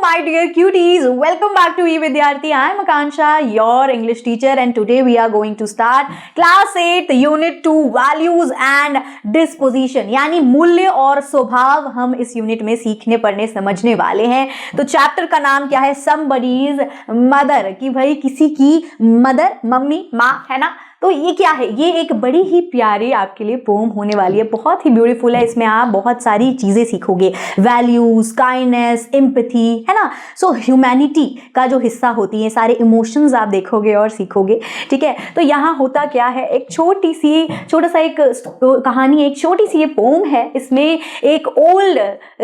my dear cuties, welcome back to eVidyarthi. I am Akansha, your English teacher, and today we are going to start class 8 unit 2 values and disposition. यानी मूल्य और स्वभाव हम इस unit में सीखने पढ़ने समझने वाले हैं. तो चैप्टर का नाम क्या है? Somebody's mother, कि भाई किसी की मदर, मम्मी, माँ, है ना. तो ये क्या है? ये एक बड़ी ही प्यारी आपके लिए पोम होने वाली है, बहुत ही ब्यूटीफुल है. इसमें आप बहुत सारी चीजें सीखोगे, वैल्यूज, काइंडनेस, एम्पैथी, है ना. सो ह्यूमैनिटी का जो हिस्सा होती है, सारे इमोशंस आप देखोगे और सीखोगे. ठीक है. तो यहाँ होता क्या है, एक छोटा सा एक कहानी, एक छोटी सी ये पोम है. इसमें एक ओल्ड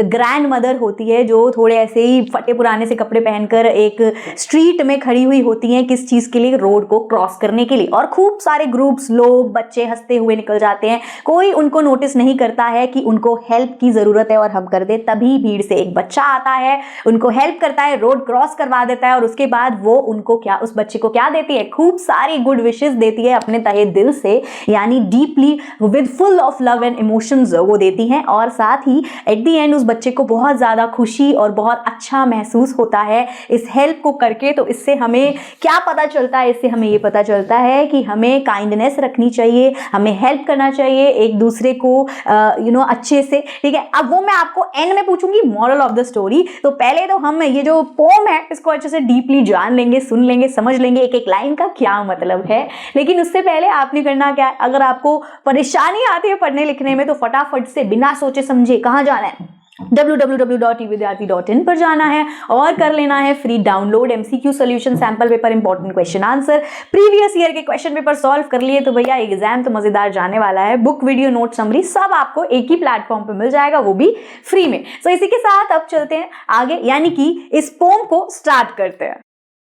ग्रैंड मदर होती है जो थोड़े ऐसे ही फटे पुराने से कपड़े पहनकर एक स्ट्रीट में खड़ी हुई होती हैं. किस चीज के लिए? रोड को क्रॉस करने के लिए. और खूब सारे ग्रुप्स, लोग, बच्चे हंसते हुए निकल जाते हैं. कोई उनको नोटिस नहीं करता है कि उनको हेल्प की जरूरत है और हम कर दे. तभी भीड़ से एक बच्चा आता है, उनको हेल्प करता है, रोड क्रॉस करवा देता है. और उसके बाद वो उनको क्या, उस बच्चे को क्या देती है? खूब सारी गुड विशेस देती है अपने तहे दिल से, यानी deeply with full of love and emotions वो देती हैं. और साथ ही एट द एंड उस बच्चे को बहुत ज्यादा खुशी और बहुत अच्छा महसूस होता है इस हेल्प को करके. तो इससे हमें क्या पता चलता है? इससे हमें ये पता चलता है कि हमें काइंडनेस रखनी चाहिए, हमें हेल्प करना चाहिए एक दूसरे को अच्छे से. ठीक है. अब वो मैं आपको एंड में पूछूंगी मॉरल ऑफ द स्टोरी. तो पहले तो हम ये जो पोम है इसको अच्छे से डीपली जान लेंगे, सुन लेंगे, समझ लेंगे एक एक लाइन का क्या मतलब है. लेकिन उससे पहले आपने करना क्या है? अगर आपको परेशानी आती है पढ़ने लिखने में तो फटाफट से बिना सोचे समझे कहाँ जाना है? www.evidyarthi.in पर जाना है और कर लेना है free download MCQ solution, sample paper, important question answer, previous year के क्वेश्चन पेपर सॉल्व कर लिए तो भैया एग्जाम तो मजेदार जाने वाला है. बुक, वीडियो, नोट, समरी सब आपको एक ही प्लेटफॉर्म पे मिल जाएगा, वो भी फ्री में. सो इसी के साथ अब चलते हैं आगे, यानी कि इस पोम को स्टार्ट करते हैं.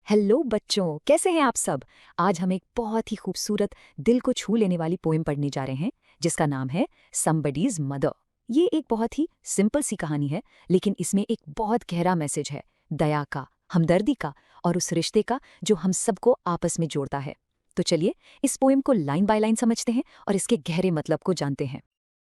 हेलो बच्चों, कैसे हैं आप सब? आज हम एक बहुत ही खूबसूरत, दिल को छू लेने वाली पोएम पढ़ने जा रहे हैं जिसका नाम है समबडीज मदर. ये एक बहुत ही सिंपल सी कहानी है, लेकिन इसमें एक बहुत गहरा मैसेज है, दया का, हमदर्दी का और उस रिश्ते का जो हम सबको आपस में जोड़ता है. तो चलिए इस पोएम को लाइन बाय लाइन समझते हैं और इसके गहरे मतलब को जानते हैं.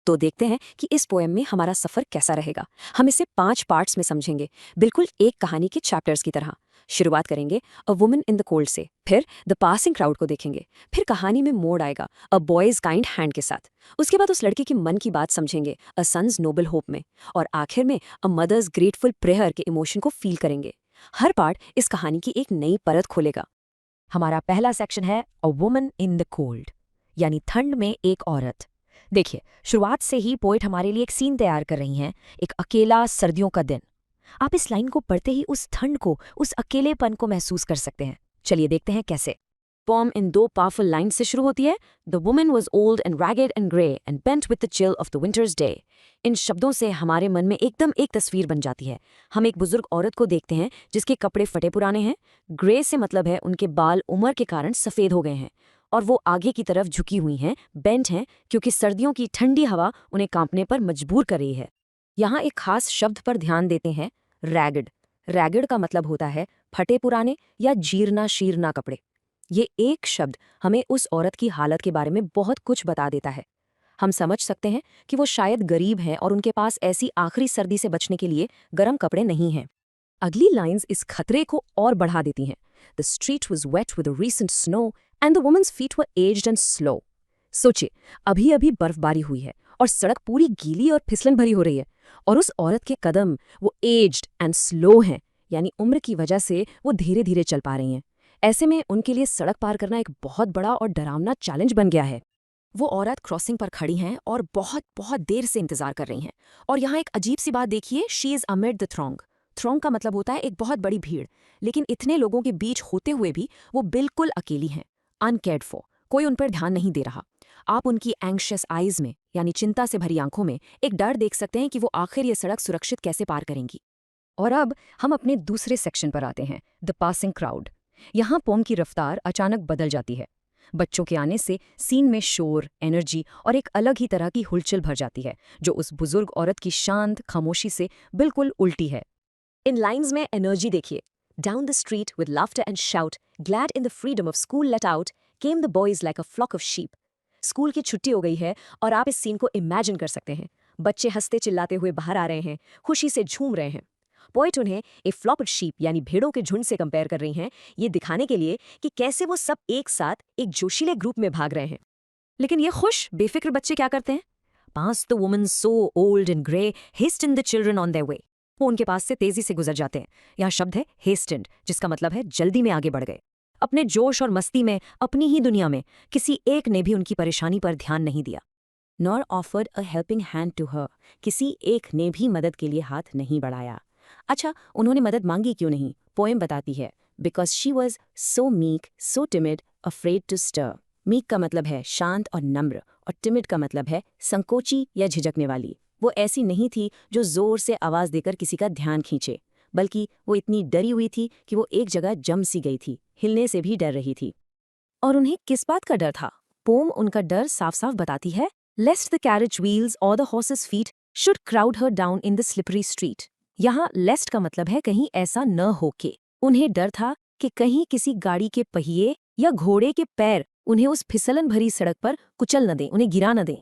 तो देखते हैं कि इस पोएम में हमारा सफर कैसा रहेगा. हम इसे 5 पार्ट्स में समझेंगे, बिल्कुल एक कहानी के चैप्टर्स की तरह. शुरुआत करेंगे a woman in the cold से, फिर द पासिंग क्राउड को देखेंगे, फिर कहानी में मोड़ आएगा अ बॉयज काइंड हैंड के साथ. उसके बाद उस लड़के के मन की बात समझेंगे अ सन्स नोबल होप में, और आखिर में अ मदर्स ग्रेटफुल प्रेयर के इमोशन को फील करेंगे. हर पार्ट इस कहानी की एक नई परत खोलेगा. हमारा पहला सेक्शन है a woman in the cold, यानी ठंड में एक औरत. देखिए, शुरुआत से ही पोएट हमारे लिए एक सीन तैयार कर रही हैं, एक अकेला सर्दियों का दिन. आप इस लाइन को पढ़ते ही उस ठंड को, उस अकेलेपन को महसूस कर सकते हैं. चलिए देखते हैं कैसे. पोम इन 2 पावरफुल लाइन से शुरू होती है. The woman was old and ragged and grey and bent with the chill of the winter's day. इन शब्दों से हमारे मन में एकदम एक तस्वीर बन जाती है. हम एक बुजुर्ग औरत को देखते हैं जिसके कपड़े फटे पुराने हैं. ग्रे से मतलब है उनके बाल उम्र के कारण सफ़ेद हो गए हैं और वो आगे की तरफ झुकी हुई हैं, बेंट हैं, क्योंकि सर्दियों की ठंडी हवा उन्हें कांपने पर मजबूर कर रही है. यहाँ एक खास शब्द पर ध्यान देते हैं, रैगड. रैगड का मतलब होता है फटे पुराने या जीर्णा शीर्णा कपड़े. ये एक शब्द हमें उस औरत की हालत के बारे में बहुत कुछ बता देता है. हम समझ सकते हैं कि वो शायद गरीब हैं और उनके पास ऐसी आखिरी सर्दी से बचने के लिए गर्म कपड़े नहीं हैं. अगली लाइंस इस खतरे को और बढ़ा देती हैं. The street was wet with a recent snow and the women's feet were aged and slow. सोचिए, अभी अभी बर्फबारी हुई है और सड़क पूरी गीली और फिसलन भरी हो रही है, और उस औरत के कदम वो एज्ड एंड स्लो हैं, यानी उम्र की वजह से वो धीरे धीरे चल पा रही हैं. ऐसे में उनके लिए सड़क पार करना एक बहुत बड़ा और डरावना चैलेंज बन गया है. वो औरत क्रॉसिंग पर खड़ी हैं और बहुत बहुत देर से इंतजार कर रही हैं. और यहाँ एक अजीब सी बात देखिए, she is amid the throng. Throng का मतलब होता है एक बहुत बड़ी भीड़, लेकिन इतने लोगों के बीच होते हुए भी वो बिल्कुल अकेली हैं, अनकेयर्ड फॉर. कोई उन पर ध्यान नहीं दे रहा. आप उनकी एंग्शियस आइज में, यानी चिंता से भरी आंखों में, एक डर देख सकते हैं कि वो आखिर ये सड़क सुरक्षित कैसे पार करेंगी. और अब हम अपने दूसरे सेक्शन पर आते हैं, द पासिंग क्राउड. यहाँ पोम की रफ्तार अचानक बदल जाती है. बच्चों के आने से सीन में शोर, एनर्जी और एक अलग ही तरह की हुलचल भर जाती है, जो उस बुजुर्ग औरत की शांत खामोशी से बिल्कुल उल्टी है. इन लाइन्स में एनर्जी देखिए. Down the street with laughter and shout, glad in the freedom of school let out, came the boys like a flock of sheep. School की छुट्टी हो गई है और आप इस सीन को इमेजिन कर सकते हैं. बच्चे हंसते चिल्लाते हुए बाहर आ रहे हैं, खुशी से झूम रहे हैं. पोएट उन्हें एक फ्लॉक्ड शीप यानी भेड़ों के झुंड से कंपेयर कर रही हैं, ये दिखाने के लिए कि कैसे वो सब एक साथ एक जोशीले ग्रुप में भाग रहे हैं। लेकिन ये खुश बेफिक्र बच्चे क्या करते हैं? Past the woman so old and grey hastened the children on their way. वो उनके पास से तेजी से गुजर जाते हैं। यहाँ शब्द है hastened, जिसका मतलब है जल्दी में आगे बढ़ गए। अपने जोश और मस्ती में, अपनी ही दुनिया में, किसी एक ने भी उनकी परेशानी पर ध्यान नहीं दिया। Nor offered a helping hand to her. किसी एक ने भी मदद के लिए हाथ नहीं बढ़ाया। अच्छा, उन्होंने मदद मांगी क्यों नहीं? पोएम बताती है, Because she was so meek, so timid, afraid to stir. Meek का मतलब है शांत और नम्र, और टिमिड का मतलब है संकोची या झिझकने वाली। वो ऐसी नहीं थी जो जोर से आवाज देकर किसी का ध्यान खींचे, बल्कि वो इतनी डरी हुई थी कि वो एक जगह जम सी गई थी, हिलने से भी डर रही थी। और उन्हें किस बात का डर था? पोम उनका डर साफ साफ बताती है, लेस्ट द कैरेज व्हील्स और the horses feet should crowd her down in the slippery street. यहाँ लेस्ट का मतलब है कहीं ऐसा न हो के। उन्हें डर था कि कहीं किसी गाड़ी के पहिए या घोड़े के पैर उन्हें उस फिसलन भरी सड़क पर कुचल न दें, उन्हें गिरा न दें।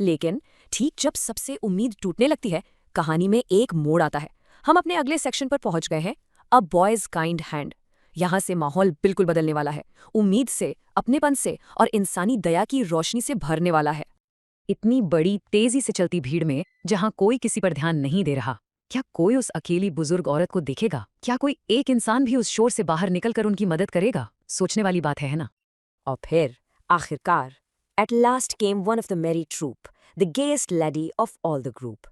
लेकिन ठीक जब सबसे उम्मीद टूटने लगती है, कहानी में एक मोड़ आता है। हम अपने अगले सेक्शन पर पहुंच गए हैं, अ बॉयज काइंड हैंड। यहाँ से माहौल बिल्कुल बदलने वाला है, उम्मीद से, अपनेपन से और इंसानी दया की रोशनी से भरने वाला है। इतनी बड़ी तेजी से चलती भीड़ में, जहाँ कोई किसी पर ध्यान नहीं दे रहा, क्या कोई उस अकेली बुजुर्ग औरत को देखेगा? क्या कोई एक इंसान भी उस शोर से बाहर निकलकर उनकी मदद करेगा? सोचने वाली बात है ना? और फिर आखिरकार at last came one of the merry troop, the gayest lady of all the group.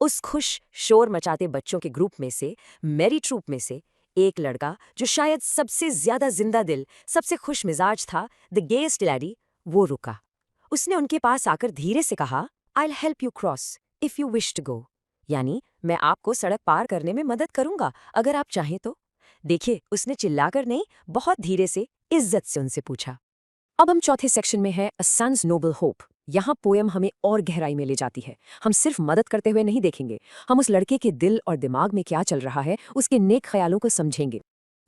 उस खुश शोर मचाते बच्चों के ग्रुप में से, मेरी ट्रूप में से एक लड़का जो शायद सबसे ज्यादा जिंदा दिल, सबसे खुश मिजाज था, द गेस्ट लेडी, वो रुका। उसने उनके पास आकर धीरे से कहा, I'll help you cross if you wish to go। यानी मैं आपको सड़क पार करने में मदद करूंगा अगर आप चाहें तो। देखिए, उसने चिल्लाकर नहीं, बहुत धीरे से, इज्जत से उनसे पूछा। अब हम चौथे सेक्शन में है अ सन्स नोबल होप। यहाँ पोएम हमें और गहराई में ले जाती है। हम सिर्फ मदद करते हुए नहीं देखेंगे, हम उस लड़के के दिल और दिमाग में क्या चल रहा है, उसके नेक ख्यालों को समझेंगे।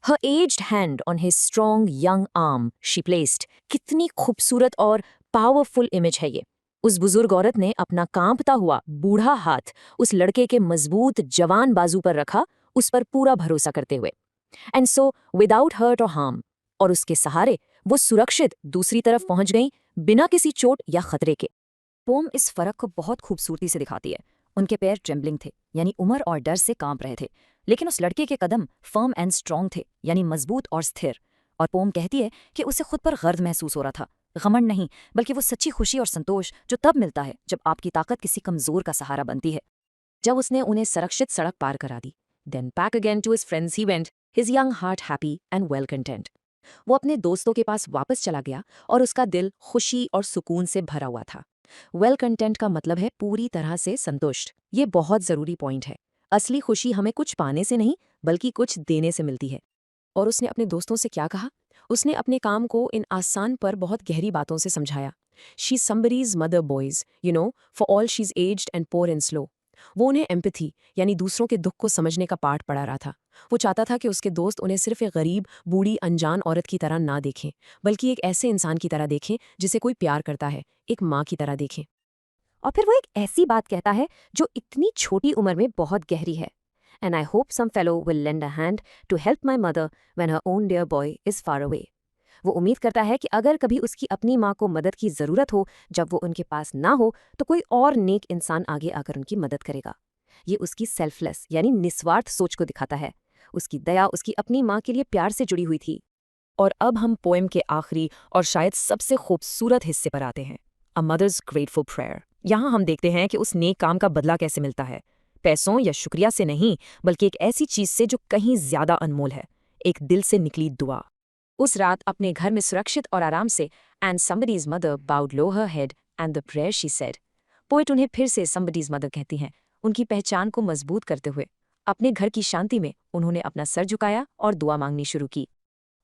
Her aged hand on his strong young arm she placed। कितनी खूबसूरत और पावरफुल इमेज है ये। उस बुजुर्ग औरत ने अपना कांपता हुआ बूढ़ा हाथ उस लड़के के मजबूत जवान बाजू पर रखा, उस पर पूरा भरोसा करते हुए। एंड सो विदाउट हर्ट और हार्म, और उसके सहारे वो सुरक्षित दूसरी तरफ पहुंच गईं, बिना किसी चोट या खतरे के। पोम इस फर्क को बहुत खूबसूरती से दिखाती है। उनके पैर ट्रेम्बलिंग थे, यानी उम्र और डर से कांप रहे थे, लेकिन उस लड़के के कदम फर्म एंड स्ट्रांग थे, यानी मजबूत और स्थिर। और पोम कहती है कि उसे खुद पर गर्व महसूस हो रहा था, घमंड नहीं, बल्कि वो सच्ची खुशी और संतोष जो तब मिलता है जब आपकी ताकत किसी कमजोर का सहारा बनती है। जब उसने उन्हें सुरक्षित सड़क पार करा दी, then back again to his friends he went, his young heart happy and well content. वो अपने दोस्तों के पास वापस चला गया और उसका दिल खुशी और सुकून से भरा हुआ था। वेल कंटेंट का मतलब है पूरी तरह से संतुष्ट। ये बहुत जरूरी पॉइंट है। असली खुशी हमें कुछ पाने से नहीं, बल्कि कुछ देने से मिलती है। और उसने अपने दोस्तों से क्या कहा? उसने अपने काम को इन आसान पर बहुत गहरी बातों से समझाया। She somebody's mother boys, you know, for all she is aged and poor and slow. वो उन्हें एम्पैथी यानी दूसरों के दुख को समझने का पाठ पढ़ा रहा था। वो चाहता था कि उसके दोस्त उन्हें सिर्फ एक गरीब, बूढ़ी, अनजान औरत की तरह ना देखें, बल्कि एक ऐसे इंसान की तरह देखें जिसे कोई प्यार करता है, एक माँ की तरह देखें। और फिर वो एक ऐसी बात कहता है जो इतनी छोटी उम्र में बहुत गहरी है। And I hope some fellow will lend a hand to help my mother when her own dear boy is far away। वो उम्मीद करता है कि अगर कभी उसकी अपनी माँ को मदद की ज़रूरत हो, जब वो उनके पास ना हो, तो कोई और नेक इंसान आगे आकर उनकी मदद करेगा। ये उसकी सेल्फलेस यानी निस्वार्थ सोच को दिखाता है। उसकी दया उसकी अपनी माँ के लिए प्यार से जुड़ी हुई थी। और अब हम पोएम के आखिरी और शायद सबसे खूबसूरत हिस्से पर आते हैं, अ मदर्स ग्रेटफुल प्रेयर। यहाँ हम देखते हैं कि उस नेक काम का बदला कैसे मिलता है, पैसों या शुक्रिया से नहीं, बल्कि एक ऐसी चीज से जो कहीं ज्यादा अनमोल है, एक दिल से निकली दुआ। उस रात अपने घर में सुरक्षित और आराम से, and somebody's mother bowed low her head and the prayer she said। Poet उन्हें फिर से somebody's mother कहती हैं, उनकी पहचान को मजबूत करते हुए। अपने घर की शांति में उन्होंने अपना सर झुकाया और दुआ मांगनी शुरू की।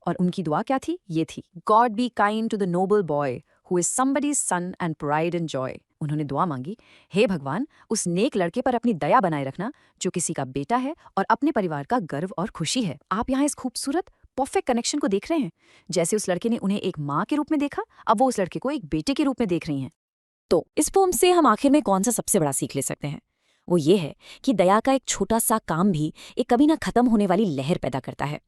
और उनकी दुआ क्या थी? ये थी, God be kind to the noble boy who is somebody's son and pride and joy। उन्होंने दुआ मांगी, हे भगवान, उस नेक लड़के पर अपनी दया बनाए रखना जो किसी का बेटा है और अपने परिवार का गर्व और खुशी है। आप यहाँ इस खूबसूरत परफेक्ट कनेक्शन को देख रहे हैं। जैसे उस लड़के ने उन्हें एक माँ के रूप में देखा, अब वो उस लड़के को एक बेटे के रूप में देख रही हैं। तो इस पोम से हम आखिर में कौन सा सबसे बड़ा सीख ले सकते हैं? वो ये है कि दया का एक छोटा सा काम भी एक कभी ना खत्म होने वाली लहर पैदा करता है।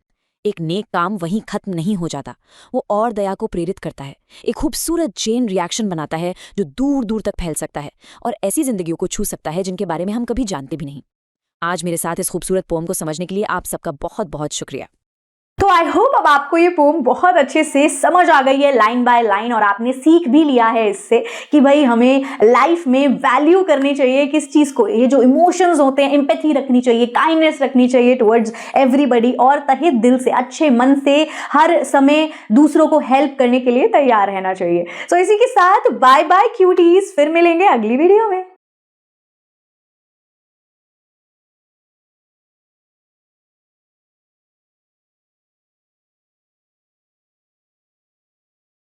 एक नेक काम वहीं खत्म नहीं हो जाता, वो और दया को प्रेरित करता है, एक खूबसूरत चेन रिएक्शन बनाता है जो दूर दूर तक फैल सकता है और ऐसी जिंदगियों को छू सकता है जिनके बारे में हम कभी जानते भी नहीं। आज मेरे साथ इस खूबसूरत पोम को समझने के लिए आप सबका बहुत बहुत शुक्रिया। तो आई होप अब आपको ये पोम बहुत अच्छे से समझ आ गई है लाइन बाय लाइन, और आपने सीख भी लिया है इससे कि भाई हमें लाइफ में वैल्यू करनी चाहिए किस चीज़ को, ये जो इमोशंस होते हैं, एम्पैथी रखनी चाहिए, काइंडनेस रखनी चाहिए टुवर्ड्स एवरीबॉडी, और तहे दिल से अच्छे मन से हर समय दूसरों को हेल्प करने के लिए तैयार रहना चाहिए। तो इसी के साथ बाय बाय क्यूटीज, फिर मिलेंगे अगली वीडियो में।